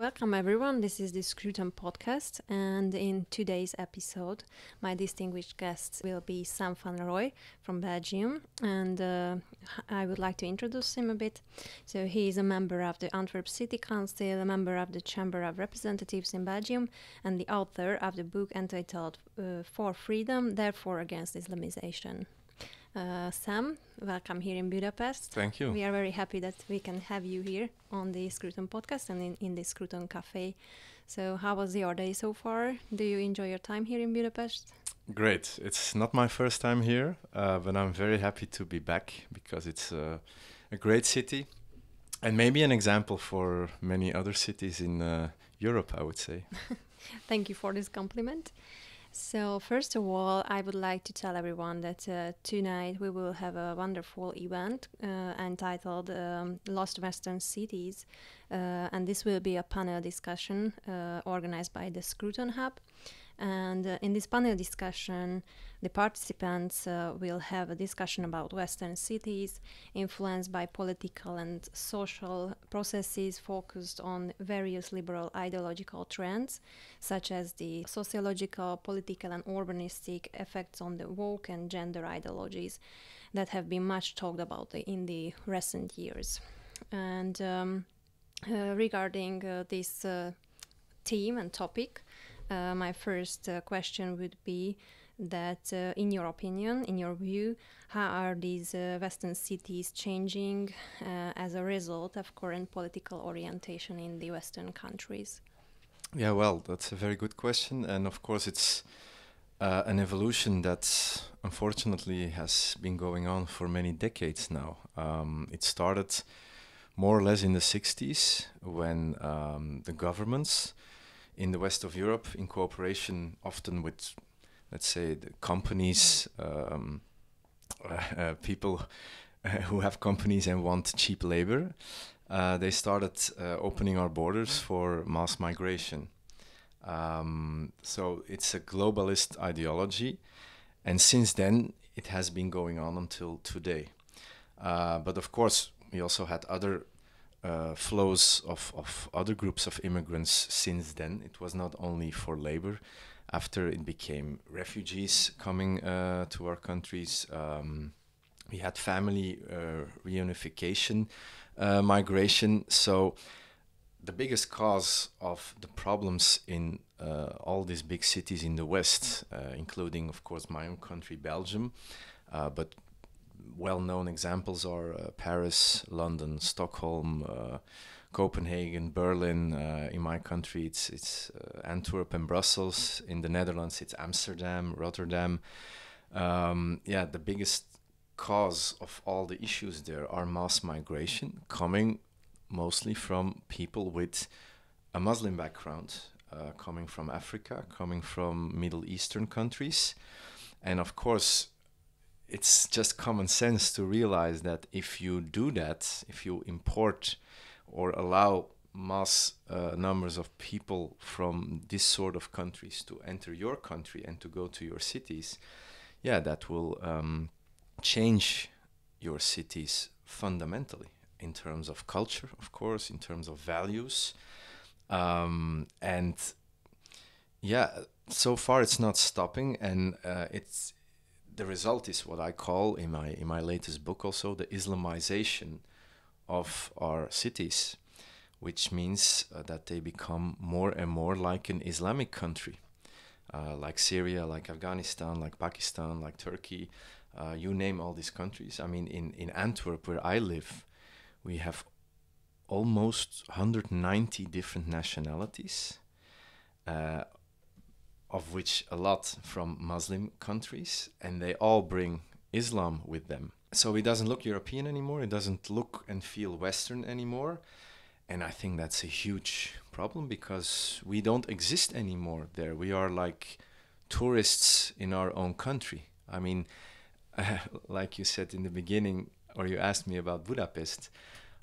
Welcome everyone, this is the Scruton podcast, and in today's episode my distinguished guest will be Sam van Rooy from Belgium, and I would like to introduce him a bit. So he is a member of the Antwerp City Council, a member of the Chamber of Representatives in Belgium, and the author of the book entitled For Freedom, Therefore Against Islamisation. Sam, welcome here in Budapest. Thank you. We are very happy that we can have you here on the Scruton podcast and in the Scruton Cafe. So how was your day so far? Do you enjoy your time here in Budapest? Great. It's not my first time here, but I'm very happy to be back because it's a great city and maybe an example for many other cities in Europe, I would say. Thank you for this compliment. So first of all, I would like to tell everyone that tonight we will have a wonderful event entitled Lost Western Cities, and this will be a panel discussion organized by the Scruton Hub. And in this panel discussion, the participants will have a discussion about Western cities influenced by political and social processes focused on various liberal ideological trends, such as the sociological, political, and urbanistic effects on the woke and gender ideologies that have been much talked about in the recent years. And regarding this theme and topic, my first question would be that, in your opinion, in your view, how are these Western cities changing as a result of current political orientation in the Western countries? Yeah, well, that's a very good question. And of course, it's an evolution that unfortunately has been going on for many decades now. It started more or less in the 60s when the governments in the west of Europe, in cooperation often with, let's say, the companies, people who have companies and want cheap labor, they started opening our borders for mass migration. So it's a globalist ideology, and since then it has been going on until today. But of course, we also had other flows of other groups of immigrants since then. It was not only for labor. After it became refugees coming to our countries, we had family reunification, migration. So the biggest cause of the problems in all these big cities in the West, including, of course, my own country, Belgium, but well-known examples are Paris, London, Stockholm, Copenhagen, Berlin. In my country, it's Antwerp and Brussels. In the Netherlands, it's Amsterdam, Rotterdam. The biggest cause of all the issues there are mass migration, coming mostly from people with a Muslim background, coming from Africa, coming from Middle Eastern countries. And of course, it's just common sense to realize that if you do that, if you import or allow mass numbers of people from this sort of countries to enter your country and to go to your cities, that will change your cities fundamentally in terms of culture, of course, in terms of values. So far it's not stopping, and the result is what I call in my latest book also the Islamization of our cities, which means that they become more and more like an Islamic country, like Syria, like Afghanistan, like Pakistan, like Turkey, you name all these countries. I mean, in Antwerp, where I live, we have almost 190 different nationalities, of which a lot from Muslim countries, and they all bring Islam with them. So it doesn't look European anymore, it doesn't look and feel Western anymore, and I think that's a huge problem because we don't exist anymore there. We are like tourists in our own country. I mean, like you said in the beginning, or you asked me about Budapest,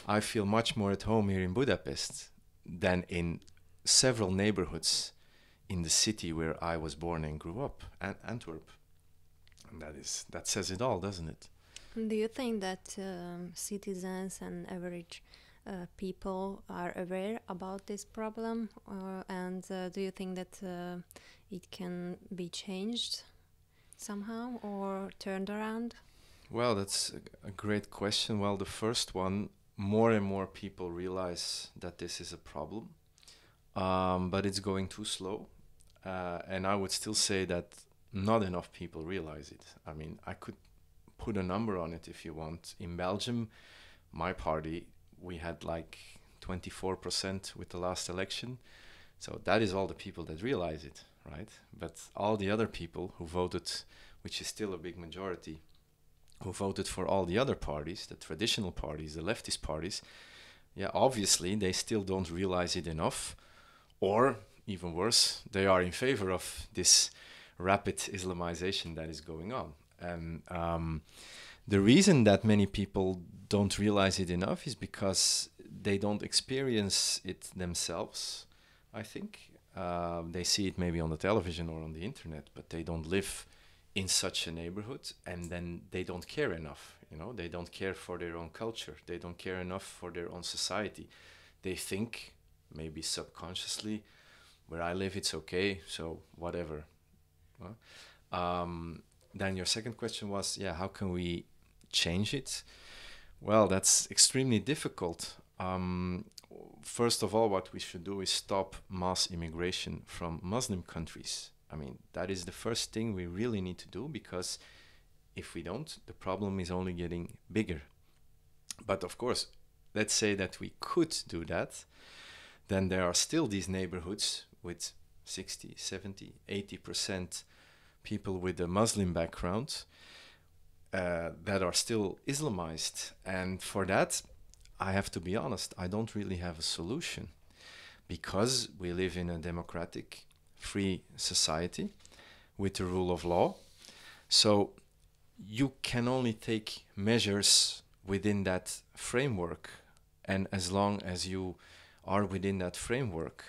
I feel much more at home here in Budapest than in several neighborhoods in the city where I was born and grew up, Antwerp. And that says it all, doesn't it? Do you think that citizens and average people are aware about this problem, and do you think that it can be changed somehow or turned around? Well, that's a great question. Well, the first one, more and more people realize that this is a problem, but it's going too slow. And I would still say that not enough people realize it. I mean, I could put a number on it if you want. In Belgium, my party, we had like 24% with the last election. So that is all the people that realize it, right? But all the other people who voted, which is still a big majority, who voted for all the other parties, the traditional parties, the leftist parties, yeah, obviously they still don't realize it enough, or even worse, they are in favor of this rapid Islamization that is going on. And the reason that many people don't realize it enough is because they don't experience it themselves, I think. They see it maybe on the television or on the internet, but they don't live in such a neighborhood, and then they don't care enough. You know, they don't care for their own culture. They don't care enough for their own society. They think, maybe subconsciously, where I live, it's okay, so whatever. Then your second question was, yeah, how can we change it? Well, that's extremely difficult. First of all, what we should do is stop mass immigration from Muslim countries. I mean, that is the first thing we really need to do, because if we don't, the problem is only getting bigger. But of course, let's say that we could do that, then there are still these neighborhoods with 60, 70, 80% people with a Muslim background that are still Islamized. And for that, I have to be honest, I don't really have a solution, because we live in a democratic, free society with the rule of law. So you can only take measures within that framework. And as long as you are within that framework,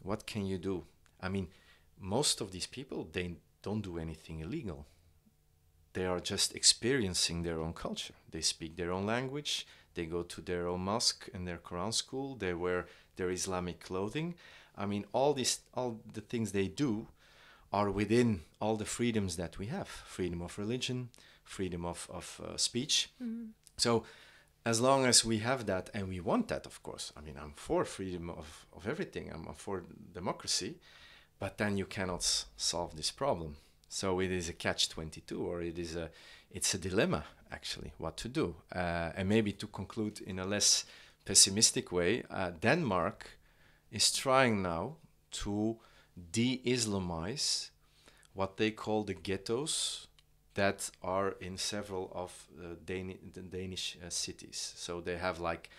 what can you do? I mean, most of these people, they don't do anything illegal. They are just experiencing their own culture. They speak their own language. They go to their own mosque and their Quran school. They wear their Islamic clothing. I mean, all the things they do are within all the freedoms that we have. Freedom of religion, freedom of speech. Mm-hmm. So as long as we have that, and we want that, of course. I mean, I'm for freedom of everything. I'm for democracy. But then you cannot solve this problem. So it is a catch-22, or it's a dilemma, actually, what to do. And maybe to conclude in a less pessimistic way, Denmark is trying now to de-Islamize what they call the ghettos that are in several of the Danish cities. So they have like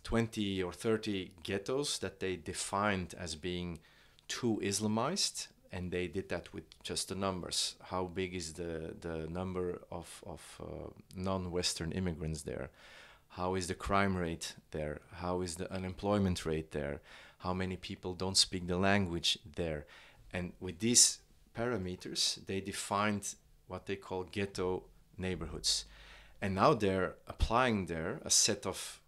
20 or 30 ghettos that they defined as being too Islamized, and they did that with just the numbers. How big is the number of non-Western immigrants there? How is the crime rate there? How is the unemployment rate there? How many people don't speak the language there? And with these parameters, they defined what they call ghetto neighborhoods. And now they're applying there a set of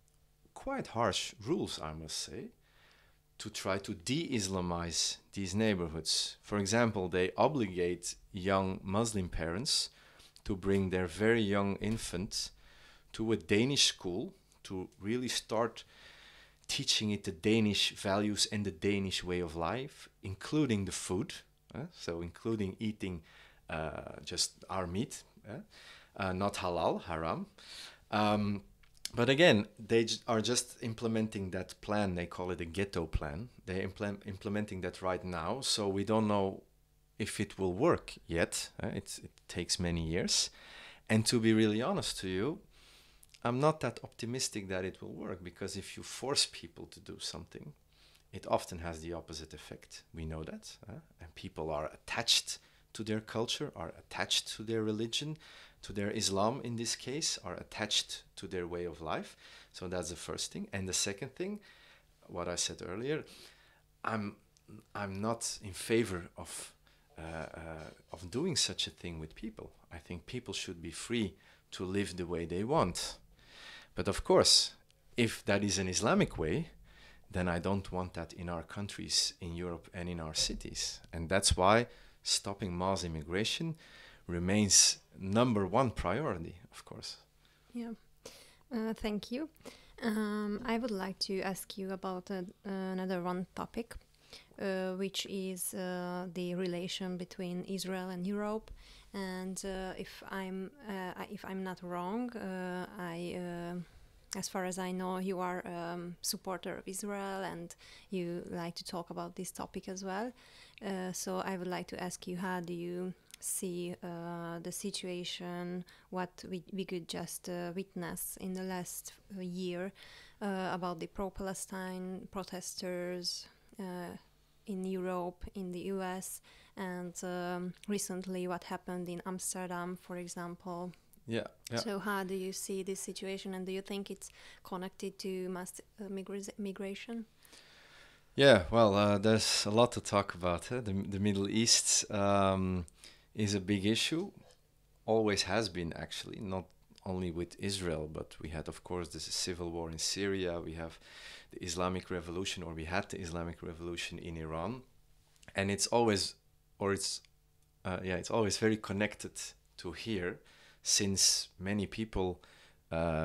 quite harsh rules, I must say, to try to de-Islamize these neighborhoods. For example, they obligate young Muslim parents to bring their very young infant to a Danish school to really start teaching it the Danish values and the Danish way of life, including the food, so including eating just our meat, not halal, haram. But again, they are just implementing that plan. They call it a ghetto plan. They're implementing that right now, so we don't know if it will work yet. It takes many years. And to be really honest to you, I'm not that optimistic that it will work, because if you force people to do something, it often has the opposite effect. We know that. And people are attached to their culture, are attached to their religion, to their Islam in this case, are attached to their way of life. So that's the first thing. And the second thing, what I said earlier, I'm not in favor of doing such a thing with people. I think people should be free to live the way they want. But of course, if that is an Islamic way, then I don't want that in our countries, in Europe, and in our cities. And that's why stopping mass immigration remains number one priority, of course. Yeah, thank you. I would like to ask you about another one topic, which is the relation between Israel and Europe. And if I'm not wrong, as far as I know, you are a supporter of Israel and you like to talk about this topic as well. So I would like to ask you, how do you see the situation, what we could just witness in the last year about the pro-Palestine protesters in Europe, in the US, and recently what happened in Amsterdam, for example. Yeah. So how do you see this situation, and do you think it's connected to mass migration? Yeah, well, there's a lot to talk about. The Middle East is a big issue, always has been actually, not only with Israel, but we had, of course, this civil war in Syria, we have the Islamic Revolution, or we had the Islamic Revolution in Iran, and it's always very connected to here, since many people,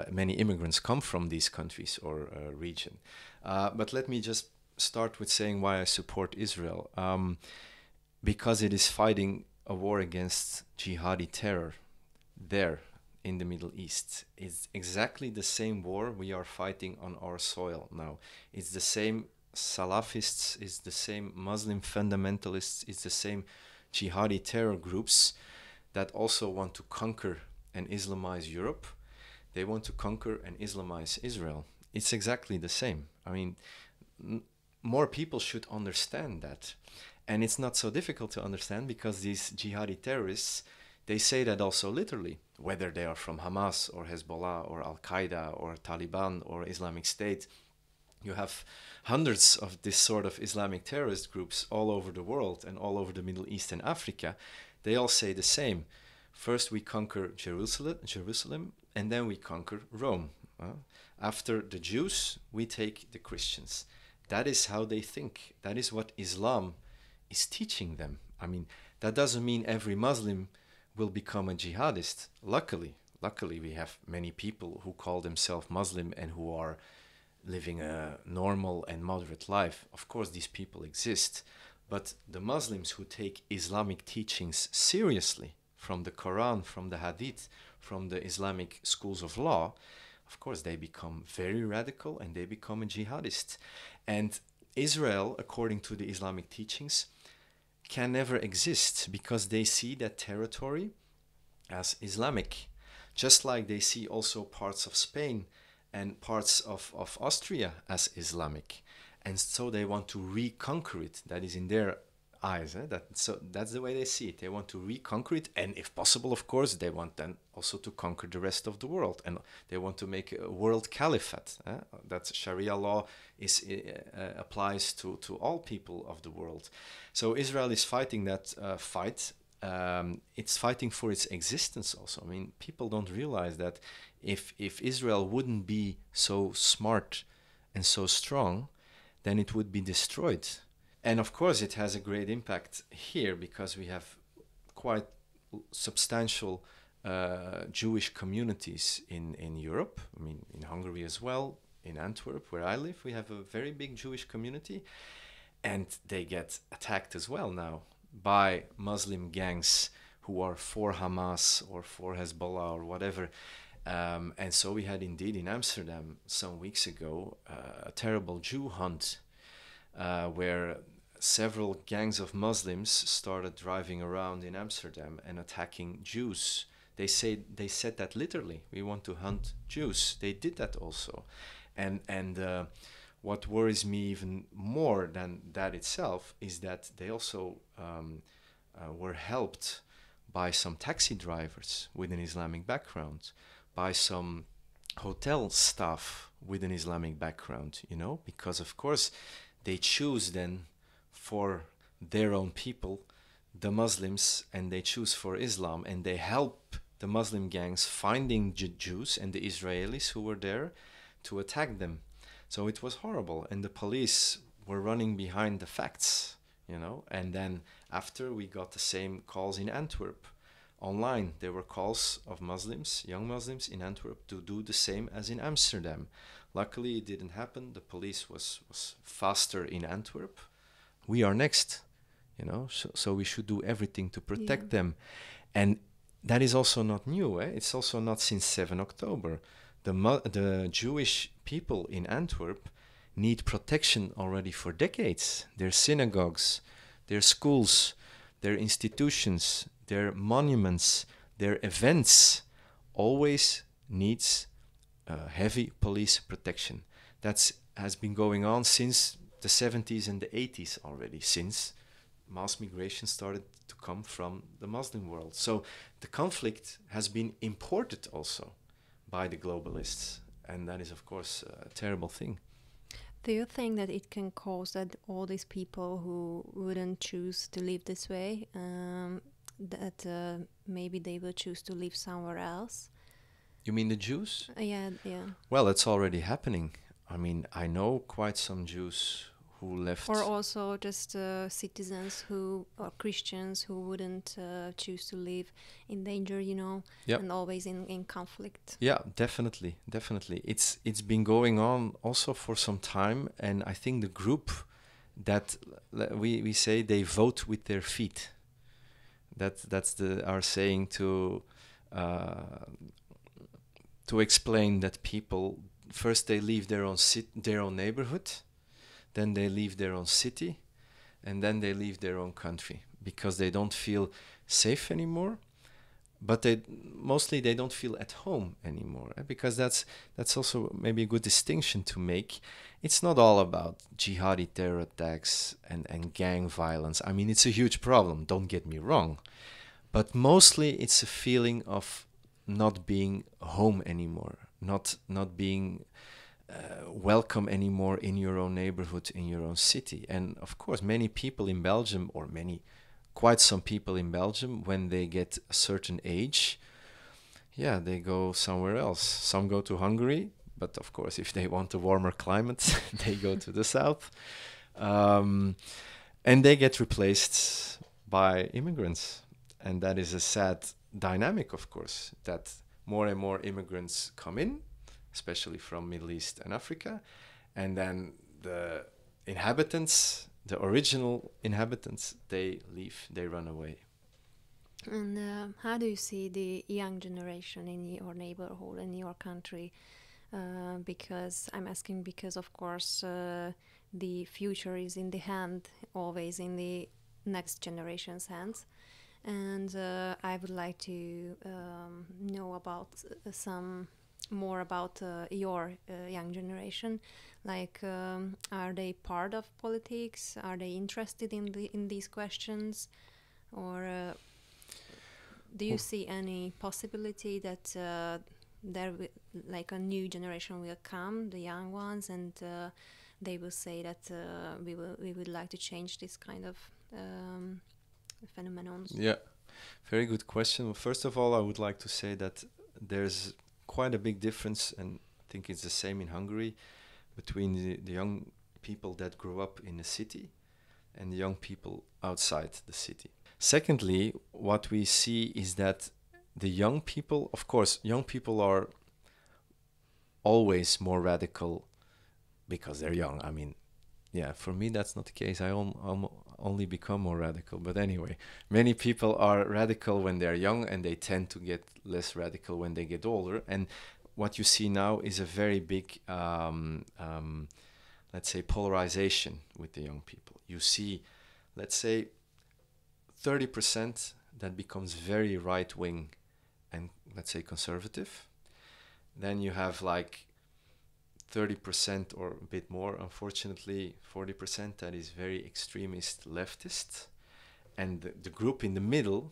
many immigrants come from these countries or region. But let me just start with saying why I support Israel. Because it is fighting a war against jihadi terror there in the Middle East. It's exactly the same war we are fighting on our soil now. It's the same Salafists, it's the same Muslim fundamentalists, it's the same jihadi terror groups that also want to conquer and Islamize Europe. They want to conquer and Islamize Israel. It's exactly the same. I mean, more people should understand that. And it's not so difficult to understand, because these jihadi terrorists, they say that also literally, whether they are from Hamas or Hezbollah or Al-Qaeda or Taliban or Islamic State. You have hundreds of this sort of Islamic terrorist groups all over the world and all over the Middle East and Africa. They all say the same. First we conquer Jerusalem, and then we conquer Rome. After the Jews, we take the Christians. That is how they think. That is what Islam is teaching them. I mean, that doesn't mean every Muslim will become a jihadist. Luckily, we have many people who call themselves Muslim and who are living a normal and moderate life. Of course, these people exist. But the Muslims who take Islamic teachings seriously, from the Quran, from the Hadith, from the Islamic schools of law, of course, they become very radical and they become a jihadist. And Israel, according to the Islamic teachings, can never exist, because they see that territory as Islamic, just like they see also parts of Spain and parts of Austria as Islamic. And so they want to reconquer it. That is in their eyes. That's the way they see it. They want to reconquer it, and if possible, of course, they want then also to conquer the rest of the world, and they want to make a world caliphate. That Sharia law applies to all people of the world. So Israel is fighting that fight. It's fighting for its existence also. I mean, people don't realize that if Israel wouldn't be so smart and so strong, then it would be destroyed. And of course, it has a great impact here, because we have quite substantial Jewish communities in Europe. I mean, in Hungary as well, in Antwerp, where I live, we have a very big Jewish community. And they get attacked as well now by Muslim gangs who are for Hamas or for Hezbollah or whatever. And so we had indeed in Amsterdam some weeks ago a terrible Jew hunt, where several gangs of Muslims started driving around in Amsterdam and attacking Jews. They said that literally, we want to hunt Jews. They did that also. And what worries me even more than that itself is that they also were helped by some taxi drivers with an Islamic background, by some hotel staff with an Islamic background, because of course they choose then for their own people, the Muslims, and they choose for Islam, and they help the Muslim gangs finding Jews and the Israelis who were there to attack them. So it was horrible, and the police were running behind the facts, you know. And then after, we got the same calls in Antwerp. Online, there were calls of Muslims, young Muslims in Antwerp, to do the same as in Amsterdam. Luckily, it didn't happen. The police was faster in Antwerp. We are next, you know, so we should do everything to protect them. And that is also not new. It's also not since 7 October. The Jewish people in Antwerp need protection already for decades. Their synagogues, their schools, their institutions, their monuments, their events always needs heavy police protection. That has been going on since the 70s and the 80s already, since mass migration started to come from the Muslim world. So the conflict has been imported also by the globalists, and that is, of course, a terrible thing. Do you think that it can cause that all these people who wouldn't choose to live this way, that maybe they will choose to live somewhere else? You mean the Jews? Yeah. Well, it's already happening. I mean, I know quite some Jews who left. Or also just citizens or Christians who wouldn't choose to live in danger, you know, and always in conflict. Yeah, definitely. It's been going on also for some time, and I think the group that we say they vote with their feet. That's our saying to explain that people first they leave their own neighborhood, then they leave their own city, and then they leave their own country because they don't feel safe anymore. But they don't feel at home anymore, because that's also maybe a good distinction to make. It's not all about jihadi terror attacks and gang violence. I mean, it's a huge problem, don't get me wrong. But mostly it's a feeling of not being home anymore, not being welcome anymore in your own neighborhood, in your own city. And of course, many people in Belgium, or quite some people in Belgium, when they get a certain age, they go somewhere else. Some go to Hungary, but of course, if they want a warmer climate, they go to the south. And they get replaced by immigrants. And that is a sad dynamic, of course, that more and more immigrants come in, especially from Middle East and Africa, and then the inhabitants, the original inhabitants, they leave, they run away. And how do you see the young generation in your neighborhood, in your country? Because I'm asking because, of course, the future is in the hand, always in the next generation's hands. And I would like to know about more about your young generation. Like, are they part of politics? Are they interested in these questions, or do you see any possibility that like a new generation will come, the young ones, and they will say that we would like to change this kind of phenomenon? Yeah, very good question. Well, first of all, I would like to say that there's quite a big difference, and I think it's the same in Hungary, between the young people that grew up in the city and the young people outside the city. Secondly, what we see is that the young people, of course, young people are always more radical because they're young. I mean, for me, that's not the case. I only become more radical. But anyway, many people are radical when they're young, and they tend to get less radical when they get older. And what you see now is a very big, let's say, polarization with the young people. You see, let's say, 30% that becomes very right-wing and, let's say, conservative. Then you have like 30% or a bit more, unfortunately, 40% that is very extremist leftist. And the group in the middle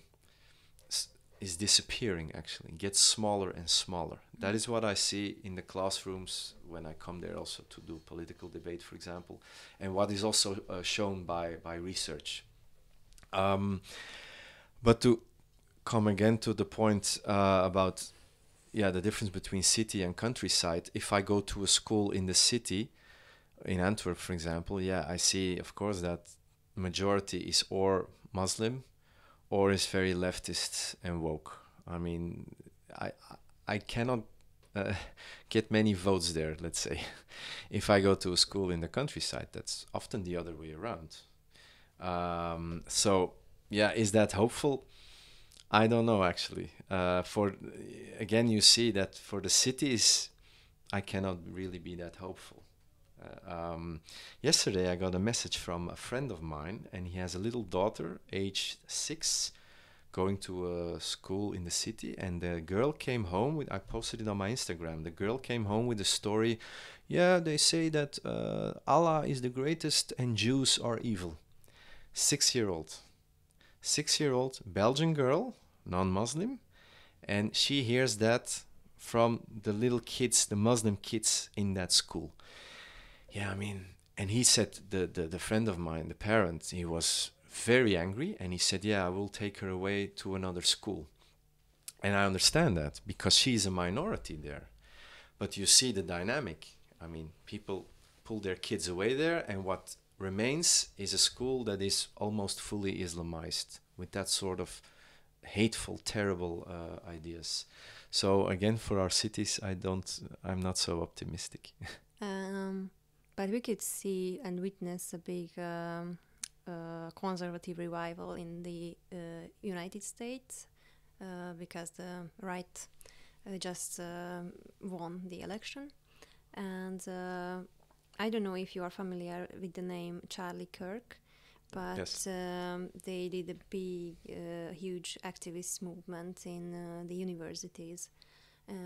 is disappearing, actually, gets smaller and smaller. That is what I see in the classrooms when I come there also to do political debate, for example, and what is also shown by research. But to come again to the point about yeah, the difference between city and countryside. If I go to a school in the city, in Antwerp, for example, yeah, I see, of course, that majority is or Muslim or is very leftist and woke. I mean, I I cannot uh, get many votes there, let's say. If I go to a school in the countryside, that's often the other way around. So, yeah, is that hopeful? I don't know actually. For again, you see that for the cities, I cannot really be that hopeful. Yesterday, I got a message from a friend of mine, and he has a little daughter, aged 6, going to a school in the city. And the girl came home with, I posted it on my Instagram. The girl came home with a story. Yeah, they say that Allah is the greatest and Jews are evil. 6 year old. 6 year old Belgian girl, non Muslim. And she hears that from the little kids, the Muslim kids in that school. Yeah, I mean, and he said, the friend of mine, the parent, he was very angry, and he said, yeah, I will take her away to another school. And I understand that because she's a minority there. But you see the dynamic. I mean, people pull their kids away there, and what remains is a school that is almost fully Islamized with that sort of hateful, terrible ideas. So again, for our cities, I'm not so optimistic. Um, but we could see and witness a big conservative revival in the United States because the right just won the election. And I don't know if you are familiar with the name Charlie Kirk, but Yes. they did a big, huge activist movement in the universities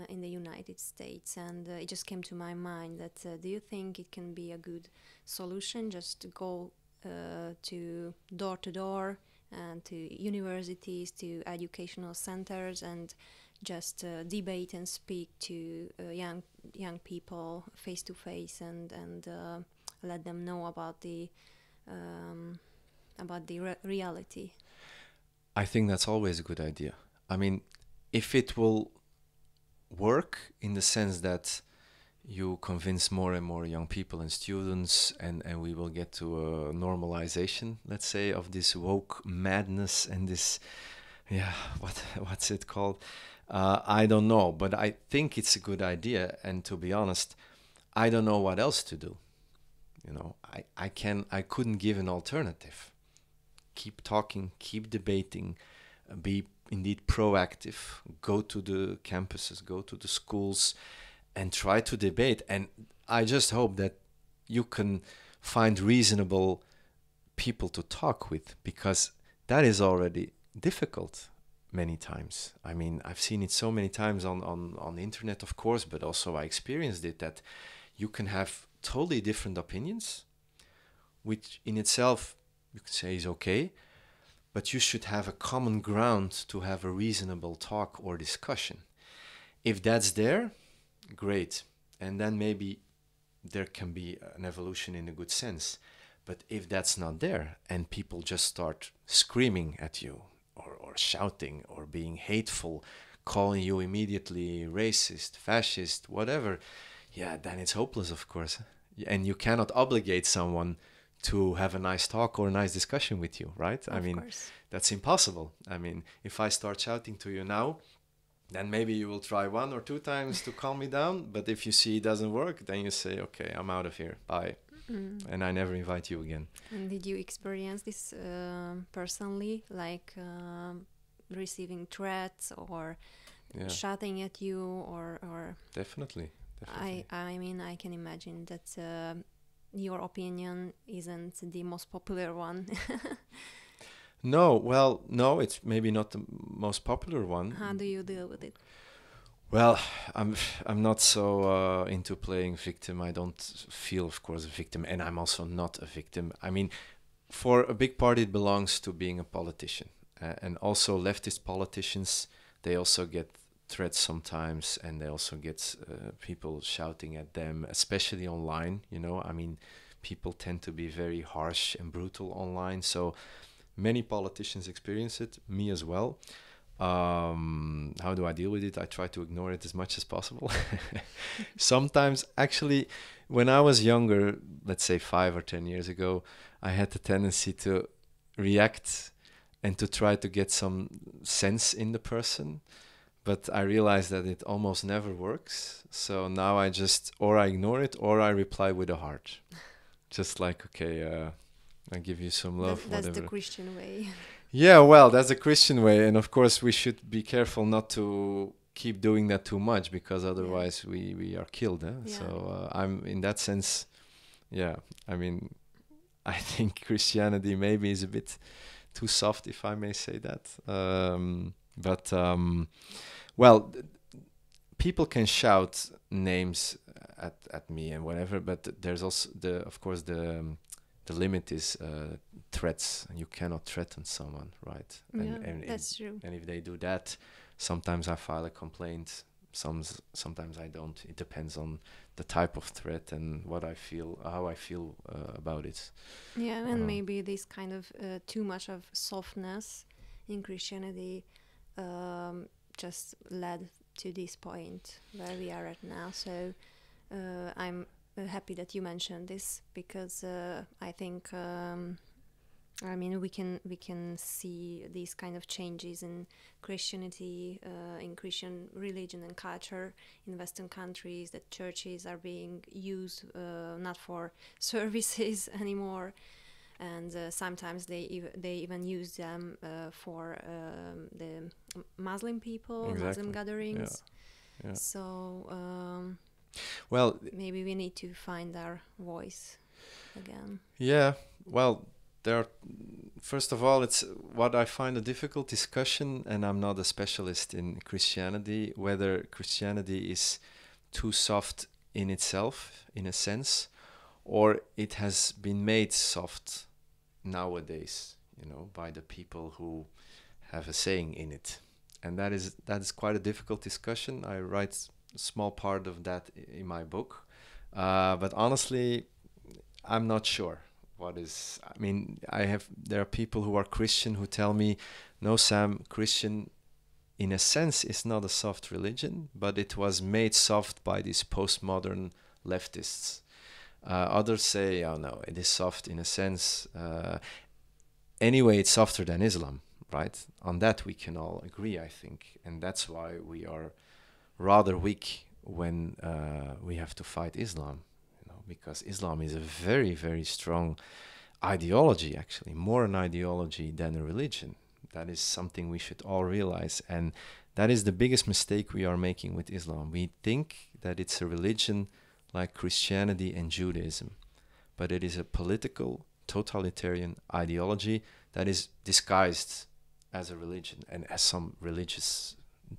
in the United States, and it just came to my mind that do you think it can be a good solution just to go to door and to universities, to educational centers, and just debate and speak to young people face to face, and let them know about the reality. I think that's always a good idea. I mean, if it will work in the sense that you convince more and more young people and students, and we will get to a normalization, let's say, of this woke madness and this, yeah, what's it called? I don't know, but I think it's a good idea. And to be honest, I don't know what else to do. You know, I couldn't give an alternative. Keep talking, keep debating, be indeed proactive, go to the campuses, go to the schools, and try to debate. And I just hope that you can find reasonable people to talk with, because that is already difficult many times. I mean, I've seen it so many times on the internet, of course, but also I experienced it, that you can have totally different opinions, which in itself you could say is okay, but you should have a common ground to have a reasonable talk or discussion. If that's there, great. And then maybe there can be an evolution in a good sense. But if that's not there and people just start screaming at you or shouting or being hateful, calling you immediately racist, fascist, whatever, yeah, then it's hopeless, of course. And you cannot obligate someone to have a nice talk or a nice discussion with you, right? I mean, that's impossible. I mean, if I start shouting to you now, then maybe you will try 1 or 2 times to calm me down. But if you see it doesn't work, then you say, okay, I'm out of here. Bye. And I never invite you again. And did you experience this personally, like receiving threats or shouting at you or Definitely. I mean, I can imagine that your opinion isn't the most popular one. No, it's maybe not the most popular one. How do you deal with it? Well, I'm not so into playing victim. I don't feel, of course, a victim, and I'm also not a victim. I mean, for a big part, it belongs to being a politician, and also leftist politicians. They also get threats sometimes, and they also get people shouting at them, especially online. You know, I mean, people tend to be very harsh and brutal online. So many politicians experience it, me as well. How do I deal with it? I try to ignore it as much as possible. Sometimes, actually, when I was younger, let's say 5 or 10 years ago, I had the tendency to react and to try to get some sense in the person. But I realized that it almost never works. So now I just, or I ignore it, or I reply with a heart. Just like, okay, I give you some love, That's whatever. the Christian way. Yeah, well, that's the Christian way. And of course, we should be careful not to keep doing that too much, because otherwise we are killed. Yeah. So I'm, in that sense, yeah, I mean, I think Christianity maybe is a bit too soft, if I may say that. But well, people can shout names at me and whatever, but there's also of course the limit is threats. You cannot threaten someone, right? And That's true. And if they do that, sometimes I file a complaint. Sometimes I don't. It depends on the type of threat and what I feel, how I feel about it. Yeah, and maybe this kind of too much of softness in Christianity just led to this point where we are at now. So I'm happy that you mentioned this, because I think I mean we can see these kind of changes in Christianity, in Christian religion and culture in Western countries, that churches are being used not for services anymore, and sometimes they even use them for the Muslim people, Exactly. Muslim gatherings. Yeah. So Well, maybe we need to find our voice again. yeah. Well, first of all, it's what I find a difficult discussion, and I'm not a specialist in Christianity, whether Christianity is too soft in itself, in a sense, or it has been made soft nowadays, by the people who have a saying in it. And that is quite a difficult discussion. I write a small part of that in my book. But honestly, I'm not sure what is. I mean, there are people who are Christian who tell me, no, Sam, Christian in a sense is not a soft religion, but it was made soft by these postmodern leftists. Others say, oh no, it is soft in a sense. Anyway, it's softer than Islam, right? On that we can all agree, I think. And that's why we are rather weak when we have to fight Islam, because Islam is a very, very strong ideology, actually, more an ideology than a religion. That is something we should all realize. And that is the biggest mistake we are making with Islam. We think that it's a religion like Christianity and Judaism, but it is a political, totalitarian ideology that is disguised as a religion, and as some religious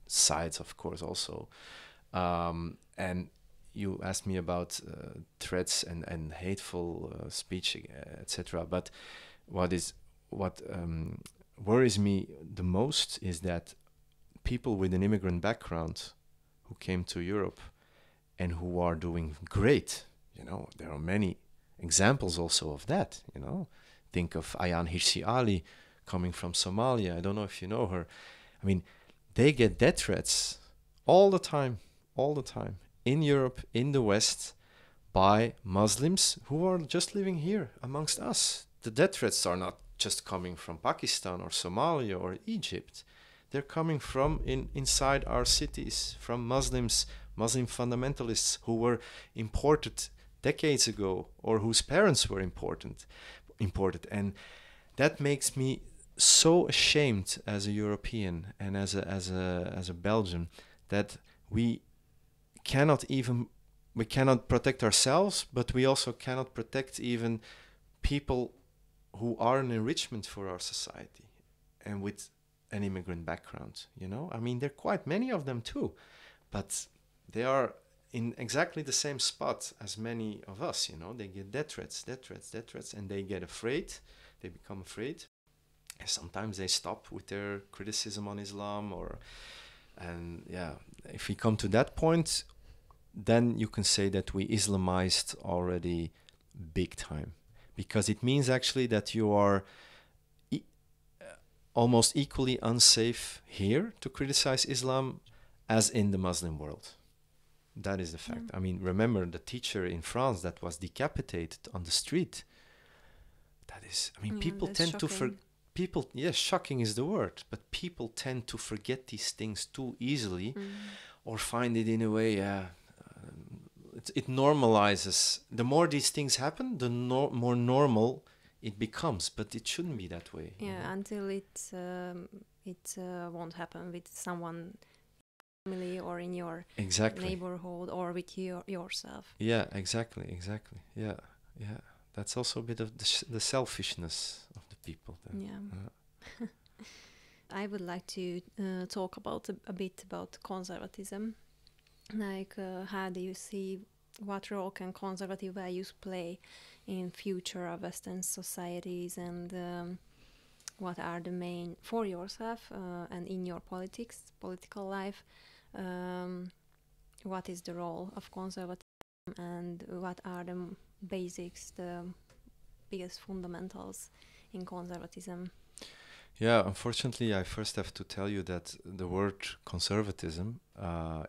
sides, of course, also. And you asked me about threats and hateful speech, etc. But what worries me the most is that people with an immigrant background who came to Europe and who are doing great, there are many examples also of that, Think of Ayaan Hirsi Ali coming from Somalia. I don't know if you know her. I mean, they get death threats all the time, in Europe, in the West, by Muslims who are just living here amongst us. The death threats are not just coming from Pakistan or Somalia or Egypt. They're coming from inside our cities, from Muslims, Muslim fundamentalists who were imported decades ago, or whose parents were imported. And that makes me so ashamed as a European and as a Belgian, that we cannot protect ourselves, but we also cannot protect even people who are an enrichment for our society and with an immigrant background. I mean, there are quite many of them too, but they are in exactly the same spot as many of us. They get death threats, and they get afraid. They become afraid. And sometimes they stop with their criticism on Islam, if we come to that point, then you can say that we Islamized already big time, because it means actually that you are almost equally unsafe here to criticize Islam as in the Muslim world. That is the fact. I mean, remember the teacher in France that was decapitated on the street. That is, I mean, people tend to people, yes, shocking is the word, but people tend to forget these things too easily, or find it in a way, it normalizes. The more these things happen, the more normal it becomes, but it shouldn't be that way. Yeah, until it won't happen with someone in your family or in your neighborhood or with yourself. Yeah, exactly. Yeah. That's also a bit of the selfishness of the people. Yeah. I would like to talk about a bit about conservatism. Like, how do you see, what role can conservative values play in future of Western societies, and what are the main, for yourself and in your political life, what is the role of conservatism, and what are the basics, the biggest fundamentals in conservatism? Yeah, unfortunately, I first have to tell you that the word conservatism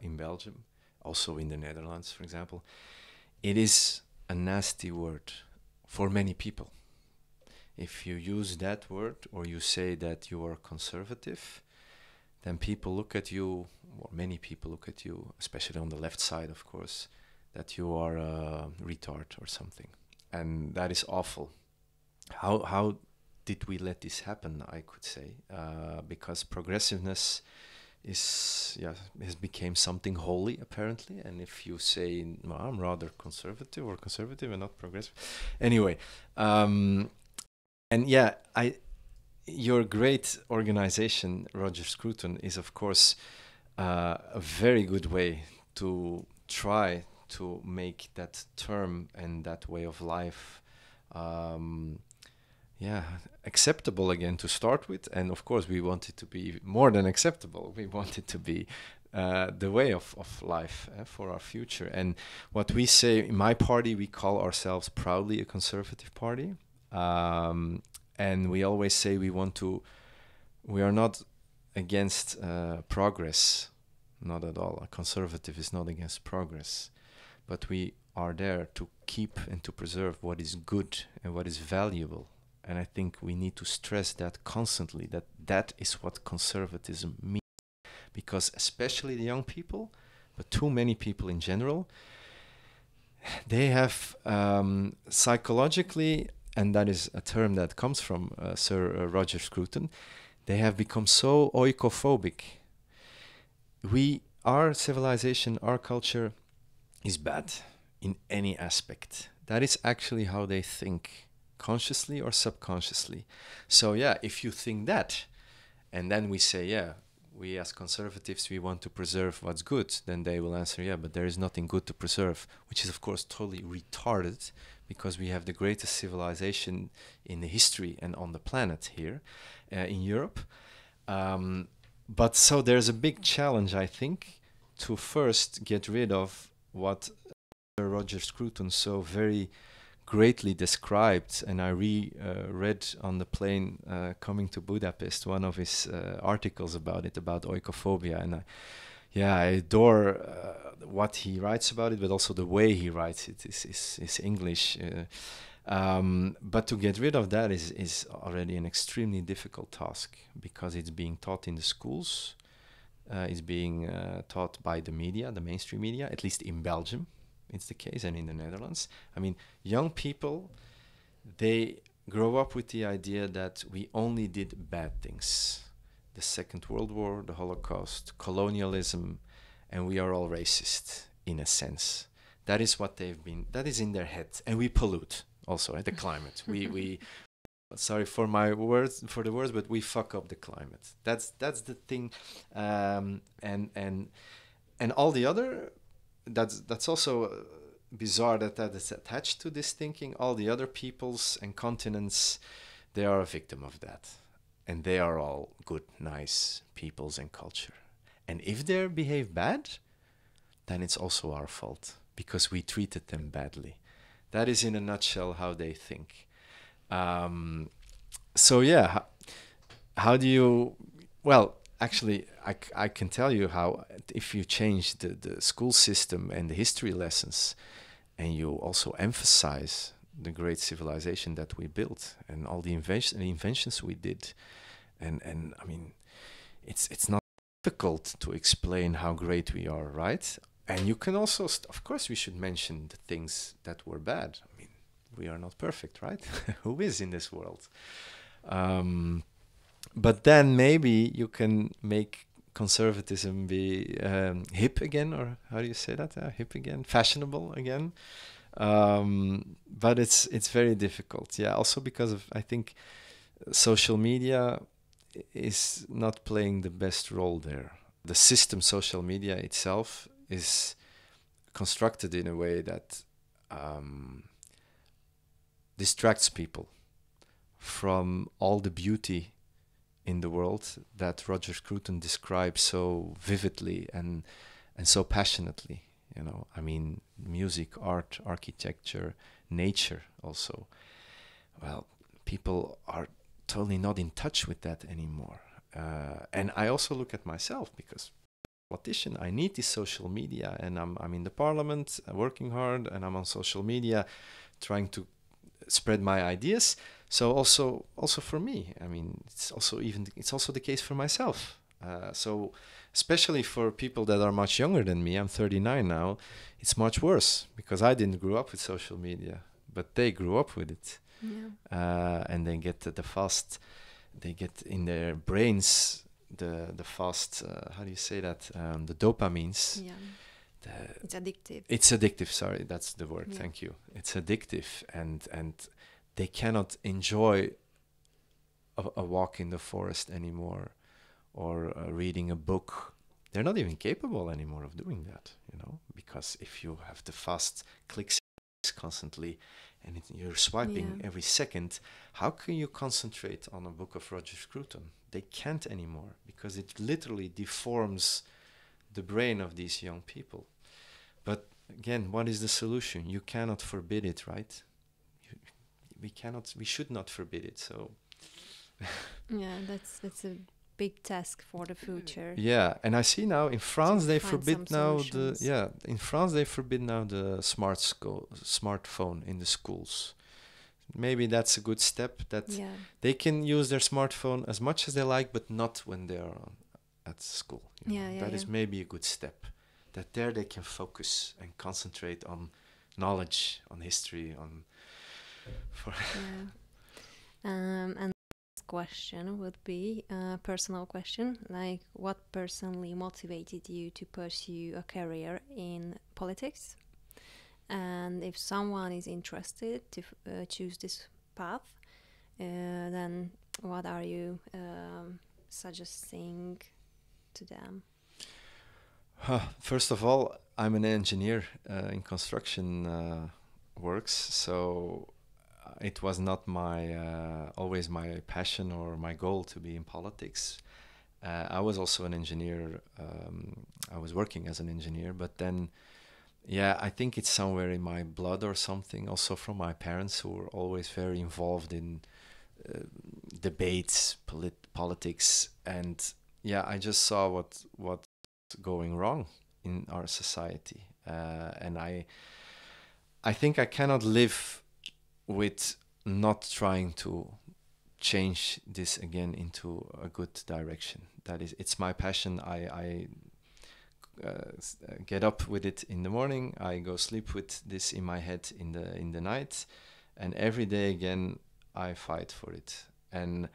in Belgium, also in the Netherlands, for example, it is a nasty word for many people. If you use that word or you say that you are conservative, then people look at you, or many people look at you, especially on the left side, of course, that you are a retard or something. And that is awful. How did we let this happen, I could say? Because progressiveness has become something holy, apparently. And if you say, well, I'm rather conservative and not progressive. Anyway, and yeah, your great organization, Roger Scruton, is of course a very good way to try to make that term and that way of life acceptable again to start with. And of course we want it to be more than acceptable. We want it to be the way of life for our future. And what we say in my party, we call ourselves proudly a conservative party. And we always say we are not against progress, not at all. A conservative is not against progress, but we are there to keep and to preserve what is good and what is valuable. And I think we need to stress that constantly, that is what conservatism means. Because especially the young people, but too many people in general, they have psychologically, and that is a term that comes from Sir Roger Scruton, they have become so oikophobic. Our civilization, our culture is bad in any aspect. That is actually how they think, consciously or subconsciously. So yeah, if you think that, and then we say, yeah, we as conservatives, we want to preserve what's good, then they will answer, yeah, but there is nothing good to preserve, which is of course totally retarded, because we have the greatest civilization in the history and on the planet here in Europe. But so there's a big challenge, I think, to first get rid of what Roger Scruton so very greatly described, and I read on the plane coming to Budapest one of his articles about it, about oikophobia, and I adore what he writes about it, but also the way he writes it is English. But to get rid of that is already an extremely difficult task, because it's being taught in the schools, it's being taught by the media, the mainstream media, at least in Belgium. It's the case, and in the Netherlands. I mean, young people, they grow up with the idea that we only did bad things. The Second World War, the Holocaust, colonialism, and we are all racist, in a sense. That is what that is in their head. And we pollute also the climate. we sorry for the words, but we fuck up the climate. That's the thing. And all the other, that's also bizarre that is attached to this thinking. All the other peoples and continents, they are a victim of that, and they are all good, nice peoples and culture. And if they behave bad, then it's also our fault, because we treated them badly. That is in a nutshell how they think. So yeah, how do you, well, actually, I can tell you how, if you change the school system and the history lessons, and you also emphasize the great civilization that we built and all the inventions we did, and I mean, it's not difficult to explain how great we are, right? And you can also, of course, we should mention the things that were bad. I mean, we are not perfect, right? Who is in this world? But then maybe you can make conservatism be hip again, or how do you say that? Hip again, fashionable again. But it's very difficult. Yeah, also because of, I think, social media is not playing the best role there. The system, social media itself, is constructed in a way that distracts people from all the beauty in the world that Roger Scruton describes so vividly and so passionately. You know, I mean, music, art, architecture, nature also. Well, people are totally not in touch with that anymore. And I also look at myself, because politician, I need this social media, and I'm in the parliament working hard, and I'm on social media trying to spread my ideas. So also for me, I mean, it's also the case for myself. So especially for people that are much younger than me, I'm 39 now, it's much worse, because I didn't grow up with social media, but they grew up with it. Yeah. And they get they get in their brains the fast, how do you say that? The dopamines. Yeah. It's addictive. It's addictive. Sorry, that's the word. Yeah. Thank you. It's addictive, and they cannot enjoy a walk in the forest anymore, or reading a book. They're not even capable anymore of doing that, you know, because if you have the fast clicks constantly, and you're swiping every second, how can you concentrate on a book of Roger Scruton? They can't anymore, because it literally deforms the brain of these young people. But again, what is the solution? You cannot forbid it, right? We should not forbid it. So yeah, that's a big task for the future. yeah, and I see now in France they forbid now solutions. in France they forbid now the smartphone in the schools. Maybe that's a good step, that they can use their smartphone as much as they like, but not when they are at school. That is maybe a good step. That there they can focus and concentrate on knowledge, on history, on. And the last question would be a personal question, like what personally motivated you to pursue a career in politics? And if someone is interested to choose this path, then what are you suggesting to them? First of all, I'm an engineer in construction works, so it was not always my passion or my goal to be in politics. I was also an engineer. I was working as an engineer, but then, I think it's somewhere in my blood or something. Also from my parents, who were always very involved in debates, politics, and I just saw what's going wrong in our society, and I think I cannot live with not trying to change this again into a good direction. It's my passion. I get up with it in the morning. I go sleep with this in my head in the night, and every day again I fight for it. And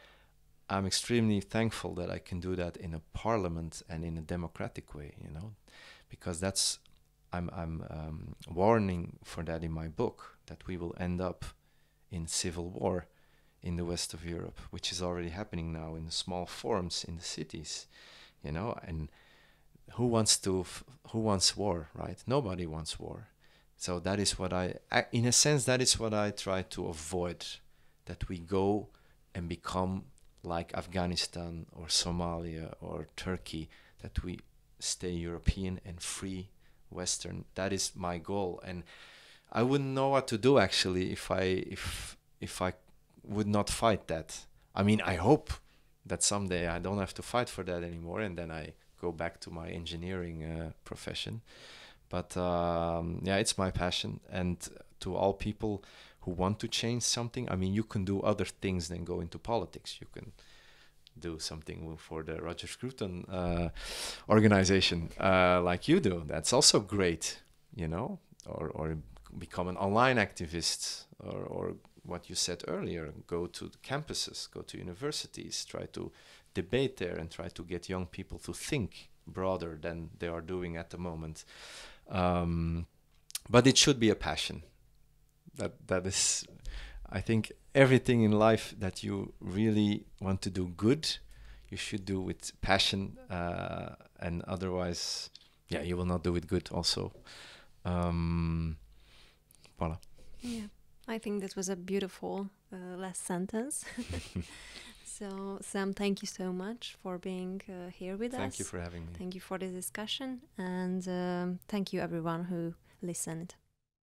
I'm extremely thankful that I can do that in a parliament and in a democratic way, because I'm warning for that in my book, that we will end up in civil war in the west of Europe, which is already happening now in the small forums in the cities, and who wants war, right? Nobody wants war. So that is what in a sense, that is what I try to avoid, that we go and become like Afghanistan or Somalia or Turkey, that we stay European and free Western. That is my goal, and I wouldn't know what to do actually if I would not fight that. I mean, I hope that someday I don't have to fight for that anymore, and then I go back to my engineering profession. But yeah, it's my passion. And to all people who want to change something, I mean, you can do other things than go into politics. You can do something for the Roger Scruton organization like you do. That's also great, you know, or become an online activist, or what you said earlier, go to campuses, go to universities, try to debate there and try to get young people to think broader than they are doing at the moment. But it should be a passion. That is, I think, everything in life that you really want to do good, you should do with passion, and otherwise, yeah, you will not do it good also. Voilà. Yeah, I think that was a beautiful last sentence. So, Sam, thank you so much for being here with us. Thank you for having me. Thank you for the discussion, and thank you everyone who listened.